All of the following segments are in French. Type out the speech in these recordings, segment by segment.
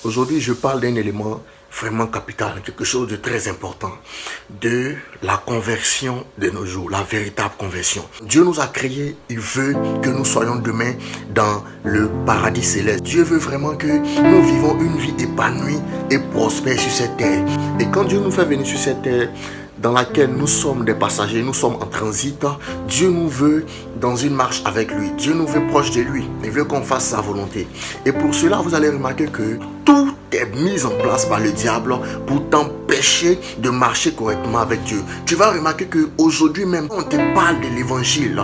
Aujourd'hui, je parle d'un élément vraiment capital, quelque chose de très important, de la conversion de nos jours, la véritable conversion. Dieu nous a créés, il veut que nous soyons demain dans le paradis céleste. Dieu veut vraiment que nous vivons une vie épanouie et prospère sur cette terre. Et quand Dieu nous fait venir sur cette terre, dans laquelle nous sommes des passagers, nous sommes en transit, Dieu nous veut dans une marche avec lui. Dieu nous veut proche de lui. Il veut qu'on fasse sa volonté. Et pour cela, vous allez remarquer que tout est mis en place par le diable pour t'empêcher de marcher correctement avec Dieu. Tu vas remarquer que aujourd'hui même, on te parle de l'évangile.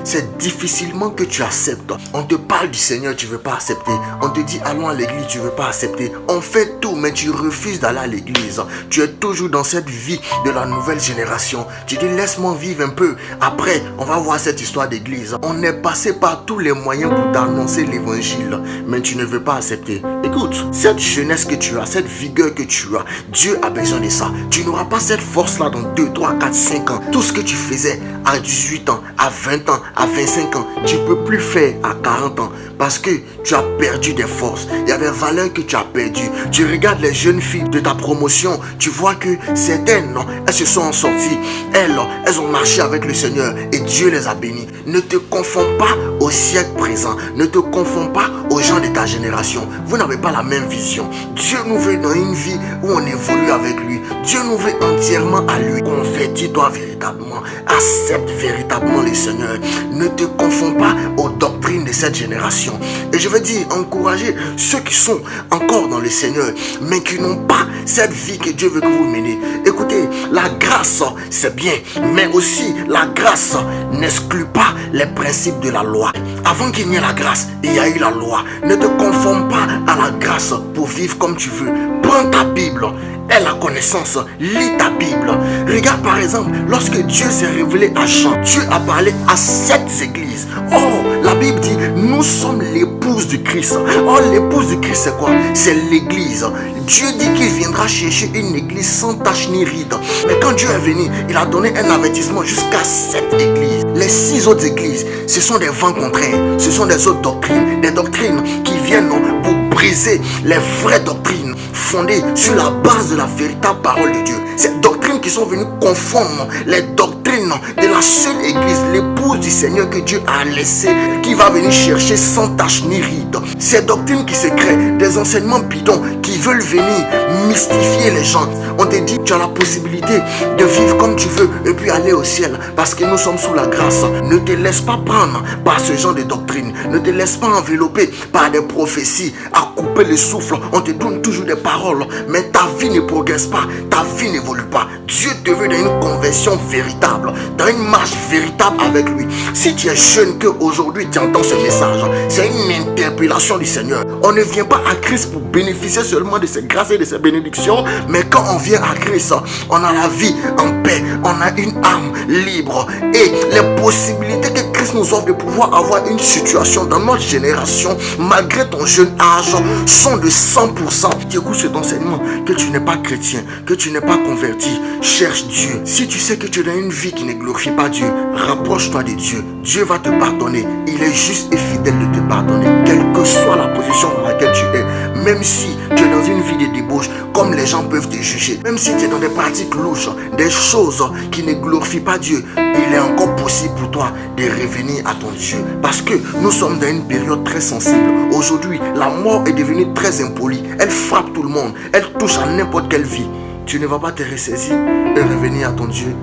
C'est difficilement que tu acceptes. On te parle du Seigneur, tu ne veux pas accepter. On te dit allons à l'église, tu ne veux pas accepter. On fait tout, mais tu refuses d'aller à l'église. Tu es toujours dans cette vie de la nouvelle génération. Tu dis laisse-moi vivre un peu. Après, on va voir cette histoire d'église. On est passé par tous les moyens pour t'annoncer l'évangile, mais tu ne veux pas accepter. Écoute, cette jeunesse que tu as, cette vigueur que tu as, Dieu a besoin de ça. Tu n'auras pas cette force-là dans 2, 3, 4, 5 ans. Tout ce que tu faisais à 18 ans, à 20 ans, à 25 ans, tu ne peux plus faire à 40 ans parce que tu as perdu des forces. Il y a des valeurs que tu as perdues. Tu regardes les jeunes filles de ta promotion, tu vois que certaines, non, elles se sont sorties. Elles ont marché avec le Seigneur et Dieu les a bénies. Ne te confonds pas au siècle présent. Ne te confonds pas aux gens de ta génération. Vous n'avez pas la même vision. Dieu nous veut dans une vie où on évolue avec lui. Dieu nous veut entièrement à lui. Convertis-toi véritablement. Accepte véritablement le Seigneur. Ne te confonds pas aux doctrines de cette génération. Et je veux dire, encourager ceux qui sont encore dans le Seigneur, mais qui n'ont pas cette vie que Dieu veut que vous menez. Écoutez, la grâce, c'est bien, mais aussi la grâce n'exclut pas les principes de la loi. Avant qu'il n'y ait la grâce, il y a eu la loi. Ne te conforme pas à la grâce pour vivre comme tu veux. Prends ta Bible. Aie la connaissance, lis ta Bible. Regarde par exemple, lorsque Dieu s'est révélé à Jean, Dieu a parlé à 7 églises. Oh, la Bible dit, nous sommes l'épouse du Christ. Oh, l'épouse du Christ c'est quoi? C'est l'église. Dieu dit qu'il viendra chercher une église sans tache ni ride. Mais quand Dieu est venu, il a donné un avertissement jusqu'à 7 églises. Les 6 autres églises, ce sont des vents contraires. Ce sont des autres doctrines. Des doctrines qui viennent pour briser les vraies doctrines fondées sur la base de la véritable parole de Dieu. Ces doctrines qui sont venues confondre les doctrines de la seule église, l'épouse du Seigneur que Dieu a laissé, qui va venir chercher sans tache ni ride. Ces doctrines qui se créent, des enseignements bidons qui veulent venir mystifier les gens. On te dit tu as la possibilité de vivre comme tu veux et puis aller au ciel parce que nous sommes sous la grâce. Ne te laisse pas prendre par ce genre de doctrine. Ne te laisse pas envelopper par des prophéties à couper le souffle. On te donne toujours des paroles, mais ta vie ne progresse pas, ta vie n'évolue pas. Dieu te veut dans une conversion véritable, dans une marche véritable avec lui. Si tu es jeune que aujourd'hui tu entends ce message, c'est une interpellation du Seigneur. On ne vient pas à Christ pour bénéficier seulement de ses grâces et de ses bénédictions, mais quand on vient à Christ, on a la vie en paix, on a une âme libre et les possibilités que Christ nous offre de pouvoir avoir une situation dans notre génération, malgré ton jeune âge, sont de 100%. Tu écoutes cet enseignement, que tu n'es pas chrétien, que tu n'es pas converti, cherche Dieu. Si tu sais que tu es dans une vie qui ne glorifie pas Dieu, rapproche-toi de Dieu. Dieu va te pardonner. Il est juste et fidèle de te pardonner, quelle que soit la position dans laquelle tu es. Même si tu es dans une vie de débauche, comme les gens peuvent te juger, même si tu es dans des pratiques louches, des choses qui ne glorifient pas Dieu, il est encore possible pour toi de revenir à ton Dieu. Parce que nous sommes dans une période très sensible. Aujourd'hui, la mort est devenue très impolie. Elle frappe tout le monde. Elle touche à n'importe quelle vie. Tu ne vas pas te ressaisir et revenir à ton Dieu.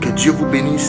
Que Dieu vous bénisse.